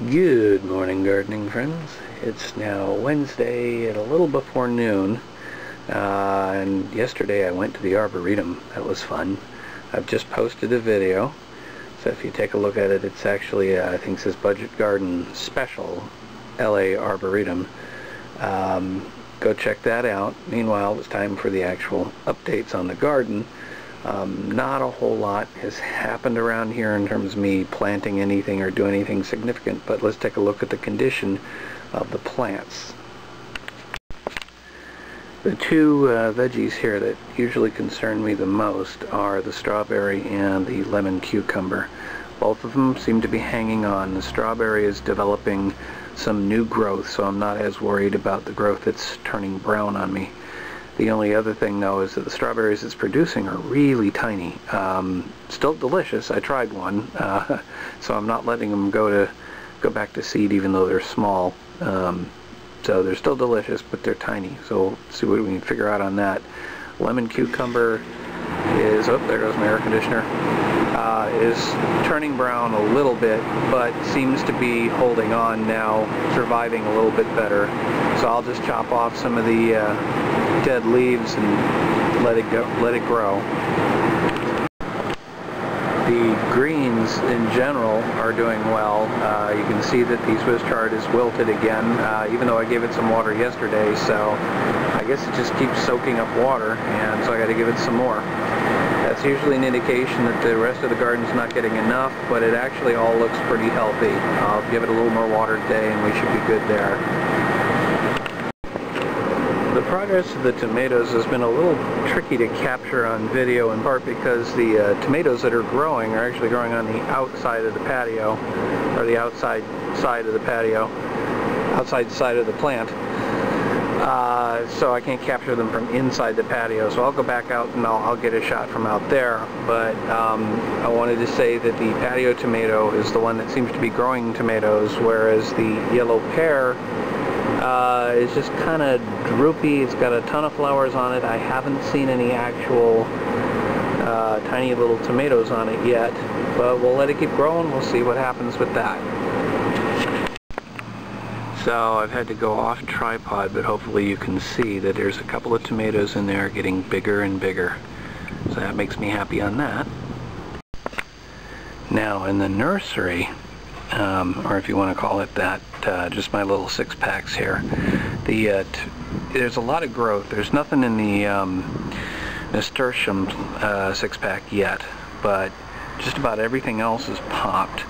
Good morning, gardening friends. It's now Wednesday at a little before noon, and yesterday I went to the Arboretum. That was fun. I've just posted a video, so if you take a look at it, it's actually, I think it says Budget Garden Special LA Arboretum. Go check that out. Meanwhile, it's time for the actual updates on the garden. Not a whole lot has happened around here in terms of me planting anything or doing anything significant, but let's take a look at the condition of the plants. The two veggies here that usually concern me the most are the strawberry and the lemon cucumber. Both of them seem to be hanging on. The strawberry is developing some new growth, so I'm not as worried about the growth that's turning brown on me. The only other thing, though, is that the strawberries it's producing are really tiny. Still delicious. I tried one, so I'm not letting them go back to seed even though they're small. So they're still delicious, but they're tiny. So we'll see what we can figure out on that. Lemon cucumber is, oh, there goes my air conditioner, is turning brown a little bit, but seems to be holding on now, surviving a little bit better. So I'll just chop off some of the dead leaves and let it grow. The greens in general are doing well. You can see that the Swiss chard is wilted again, even though I gave it some water yesterday, so I guess it just keeps soaking up water, and so I got to give it some more. That's usually an indication that the rest of the garden's not getting enough, but it actually all looks pretty healthy. I'll give it a little more water today and we should be good there. The progress of the tomatoes has been a little tricky to capture on video, in part because the tomatoes that are growing are actually growing on the outside of the patio, or the outside side of the patio, outside side of the plant. So I can't capture them from inside the patio, so I'll go back out and I'll get a shot from out there. But I wanted to say that the patio tomato is the one that seems to be growing tomatoes, whereas the yellow pear is just kind of droopy. It's got a ton of flowers on it. I haven't seen any actual tiny little tomatoes on it yet, but we'll let it keep growing. We'll see what happens with that. So I've had to go off tripod, but hopefully you can see that there's a couple of tomatoes in there getting bigger and bigger. So that makes me happy on that. Now in the nursery, or if you want to call it that, just my little 6-packs here, there's a lot of growth. There's nothing in the nasturtium 6-pack yet, but just about everything else is popped.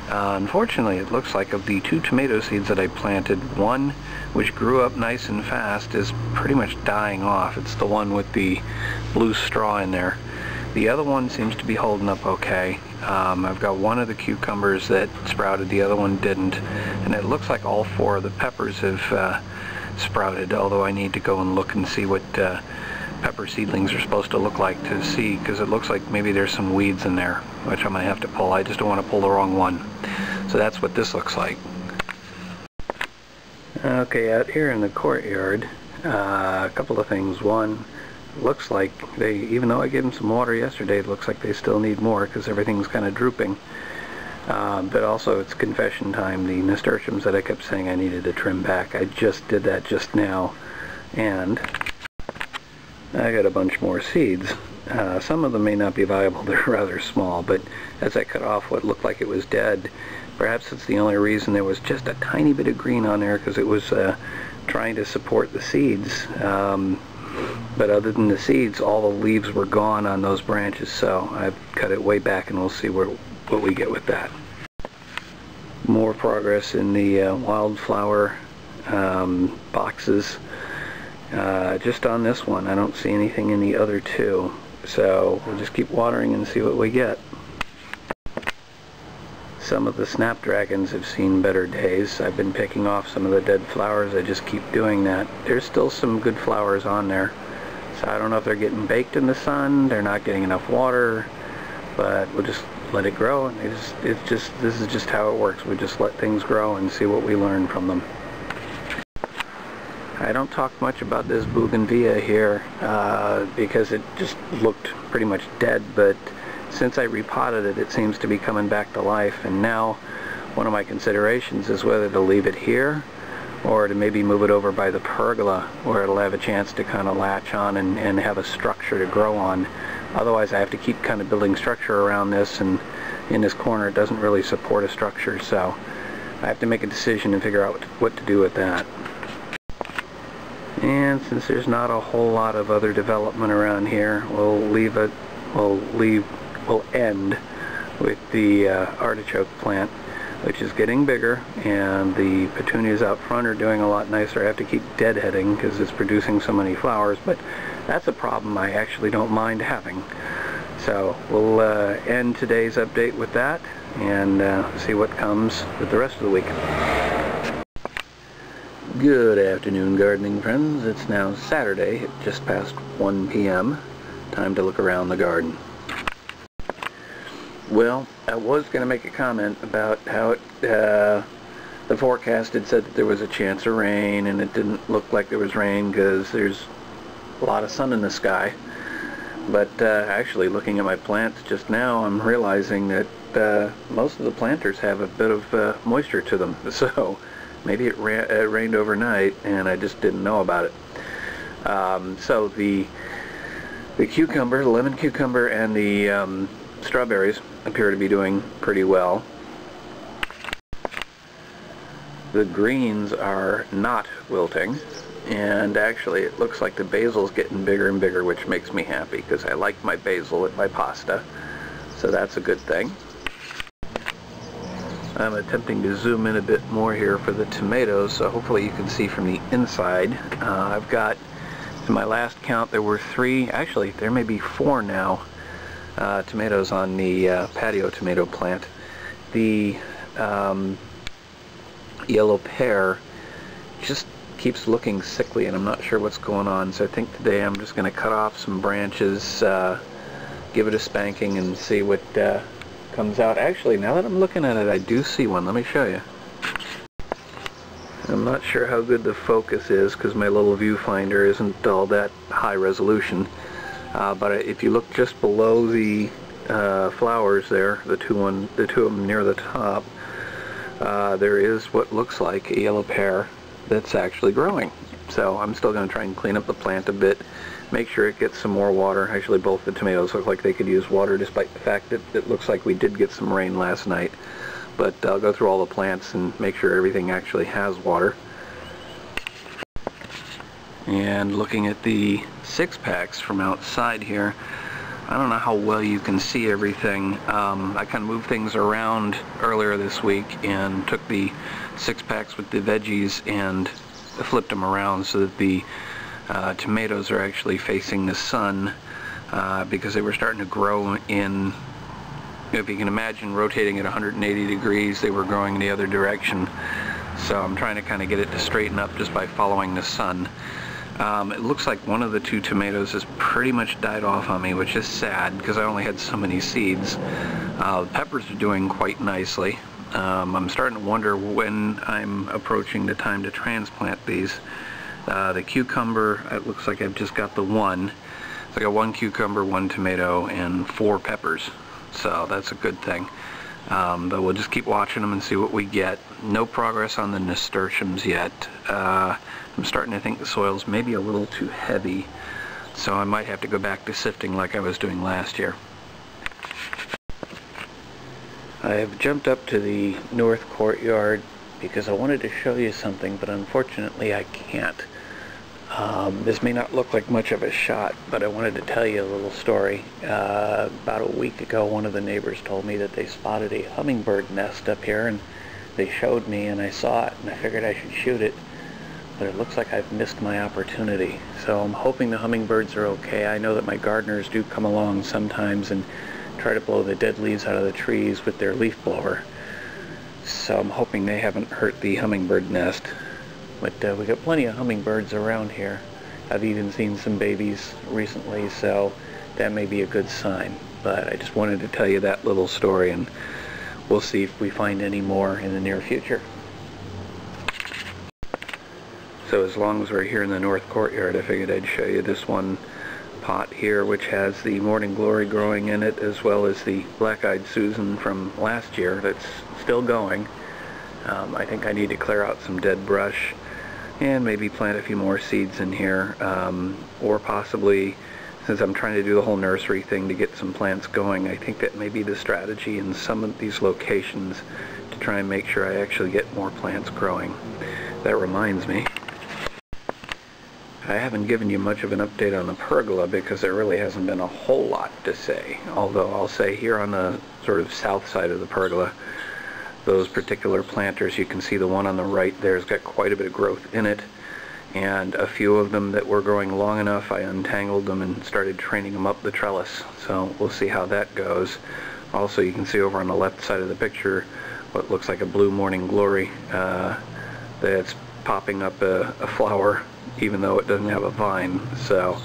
Unfortunately, it looks like of the 2 tomato seeds that I planted, one which grew up nice and fast is pretty much dying off. It's the one with the blue straw in there. The other one seems to be holding up okay. I've got one of the cucumbers that sprouted, the other one didn't, and it looks like all 4 of the peppers have sprouted, although I need to go and look and see what pepper seedlings are supposed to look like to see, because it looks like maybe there's some weeds in there, which I might have to pull. I just don't want to pull the wrong one. So that's what this looks like. Okay, out here in the courtyard, a couple of things. One, looks like they, even though I gave them some water yesterday, it looks like they still need more because everything's kind of drooping. But also it's confession time. The nasturtiums that I kept saying I needed to trim back, I just did that just now, and I got a bunch more seeds. Some of them may not be viable, they're rather small, but as I cut off what looked like it was dead, perhaps it's the only reason there was just a tiny bit of green on there, because it was trying to support the seeds. But other than the seeds, all the leaves were gone on those branches, so I've cut it way back and we'll see what we get with that. More progress in the wildflower boxes. Just on this one, I don't see anything in the other 2, so we'll just keep watering and see what we get. Some of the snapdragons have seen better days. I've been picking off some of the dead flowers. I just keep doing that. There's still some good flowers on there, so I don't know if they're getting baked in the sun, they're not getting enough water, but we'll just let it grow. And this is just how it works. We just let things grow and see what we learn from them. I don't talk much about this bougainvillea here because it just looked pretty much dead, but since I repotted it, it seems to be coming back to life, and now one of my considerations is whether to leave it here or to maybe move it over by the pergola where it'll have a chance to kind of latch on and have a structure to grow on. Otherwise I have to keep kind of building structure around this, and in this corner it doesn't really support a structure, so I have to make a decision and figure out what to do with that. And since there's not a whole lot of other development around here, we'll end with the artichoke plant, which is getting bigger, and the petunias out front are doing a lot nicer. I have to keep deadheading because it's producing so many flowers, but that's a problem I actually don't mind having. So we'll end today's update with that and see what comes with the rest of the week. Good afternoon, gardening friends. It's now Saturday, just past 1 p.m. Time to look around the garden. Well, I was going to make a comment about how the forecast had said that there was a chance of rain, and it didn't look like there was rain because there's a lot of sun in the sky. But actually, looking at my plants just now, I'm realizing that most of the planters have a bit of moisture to them. So maybe it rained overnight and I just didn't know about it. So the cucumber, the lemon cucumber, and the strawberries appear to be doing pretty well. The greens are not wilting, and actually it looks like the basil's getting bigger and bigger, which makes me happy because I like my basil with my pasta, so that's a good thing. I'm attempting to zoom in a bit more here for the tomatoes, so hopefully you can see from the inside. I've got, in my last count, there were 3, actually there may be 4 now, tomatoes on the patio tomato plant. The yellow pear just keeps looking sickly, and I'm not sure what's going on, so I think today I'm just going to cut off some branches, give it a spanking, and see what comes out. Actually, now that I'm looking at it, I do see one. Let me show you. I'm not sure how good the focus is because my little viewfinder isn't all that high resolution, but if you look just below the flowers there, the two of them near the top, there is what looks like a yellow pear that's actually growing. So I'm still going to try and clean up the plant a bit, make sure it gets some more water. Actually, both the tomatoes look like they could use water, despite the fact that it looks like we did get some rain last night. But I'll go through all the plants and make sure everything actually has water. And looking at the 6-packs from outside here, I don't know how well you can see everything. I kind of moved things around earlier this week and took the 6-packs with the veggies and flipped them around so that the tomatoes are actually facing the sun, because they were starting to grow in, if you can imagine rotating at 180 degrees, they were growing the other direction. So I'm trying to kind of get it to straighten up just by following the sun. It looks like one of the 2 tomatoes has pretty much died off on me, which is sad because I only had so many seeds. The peppers are doing quite nicely. I'm starting to wonder when I'm approaching the time to transplant these. The cucumber, it looks like I've just got the one. So I got 1 cucumber, 1 tomato, and 4 peppers. So that's a good thing. But we'll just keep watching them and see what we get. No progress on the nasturtiums yet. I'm starting to think the soil's maybe a little too heavy, so I might have to go back to sifting like I was doing last year. I have jumped up to the north courtyard because I wanted to show you something, but unfortunately I can't. This may not look like much of a shot, but I wanted to tell you a little story. About a week ago, one of the neighbors told me that they spotted a hummingbird nest up here, and they showed me, and I saw it, and I figured I should shoot it, but it looks like I've missed my opportunity. So I'm hoping the hummingbirds are okay. I know that my gardeners do come along sometimes and try to blow the dead leaves out of the trees with their leaf blower. So I'm hoping they haven't hurt the hummingbird nest. But we got plenty of hummingbirds around here. I've even seen some babies recently, so that may be a good sign. But I just wanted to tell you that little story, and we'll see if we find any more in the near future. So as long as we're here in the north courtyard, I figured I'd show you this one pot here, which has the Morning Glory growing in it, as well as the Black-Eyed Susan from last year that's still going. I think I need to clear out some dead brush and maybe plant a few more seeds in here, or possibly, since I'm trying to do the whole nursery thing to get some plants going, I think that may be the strategy in some of these locations to try and make sure I actually get more plants growing. That reminds me, I haven't given you much of an update on the pergola because there really hasn't been a whole lot to say, although I'll say here on the sort of south side of the pergola, those particular planters, you can see the one on the right there's got quite a bit of growth in it, and a few of them that were growing long enough, I untangled them and started training them up the trellis, so we'll see how that goes. Also, you can see over on the left side of the picture what looks like a blue morning glory that's popping up a flower even though it doesn't have a vine, so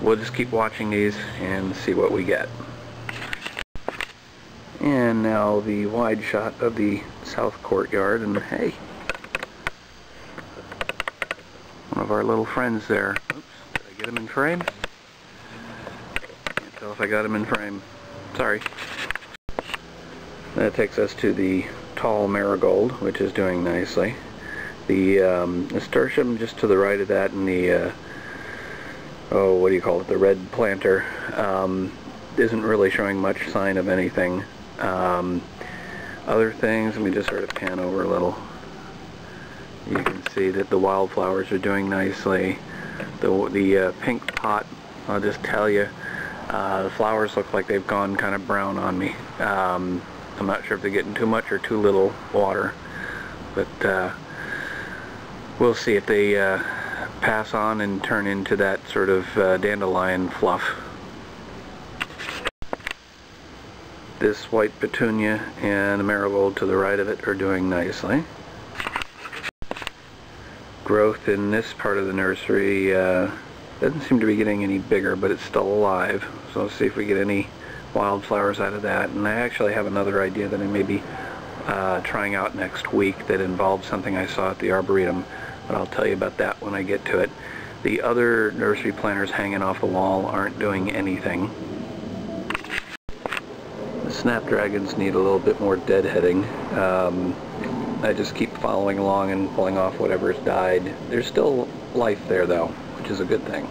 we'll just keep watching these and see what we get. And now the wide shot of the south courtyard, and hey, one of our little friends there. Oops, did I get him in frame? Can't tell if I got him in frame. Sorry. That takes us to the tall marigold, which is doing nicely. The nasturtium just to the right of that, and the what do you call it, the red planter, isn't really showing much sign of anything. Other things, let me just sort of pan over a little. You can see that the wildflowers are doing nicely. The pink pot, I'll just tell you, the flowers look like they've gone kind of brown on me. I'm not sure if they're getting too much or too little water, but we'll see if they pass on and turn into that sort of dandelion fluff. This white petunia and the marigold to the right of it are doing nicely. Growth in this part of the nursery doesn't seem to be getting any bigger, but it's still alive. So let's see if we get any wildflowers out of that. And I actually have another idea that I may be trying out next week that involves something I saw at the Arboretum, but I'll tell you about that when I get to it. The other nursery planters hanging off the wall aren't doing anything. The snapdragons need a little bit more deadheading. I just keep following along and pulling off whatever's died. There's still life there though, which is a good thing.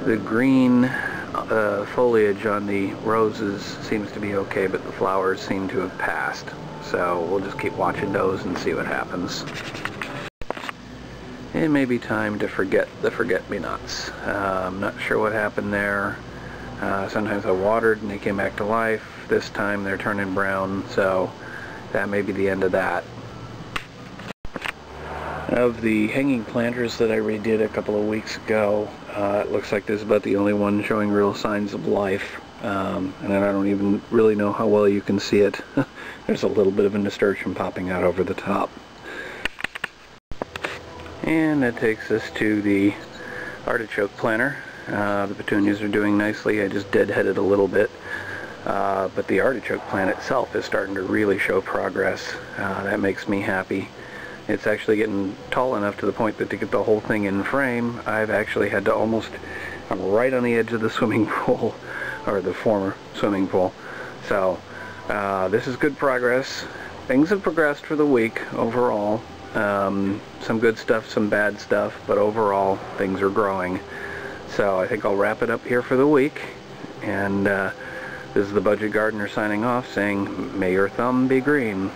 The green foliage on the roses seems to be okay, but the flowers seem to have passed. So we'll just keep watching those and see what happens. It may be time to forget the forget-me-nots. I'm not sure what happened there. Sometimes I watered and they came back to life. This time they're turning brown, so that may be the end of that. Of the hanging planters that I redid a couple of weeks ago, it looks like this is about the only one showing real signs of life. And I don't even really know how well you can see it. There's a little bit of a nasturtium popping out over the top. And that takes us to the artichoke planter. The petunias are doing nicely. I just deadheaded a little bit. But the artichoke plant itself is starting to really show progress. That makes me happy. It's actually getting tall enough to the point that to get the whole thing in frame, I've actually had to I'm right on the edge of the swimming pool, or the former swimming pool. So this is good progress. Things have progressed for the week overall. Some good stuff, some bad stuff, but overall things are growing. So I think I'll wrap it up here for the week. And this is the Budget Gardener signing off, saying, may your thumb be green.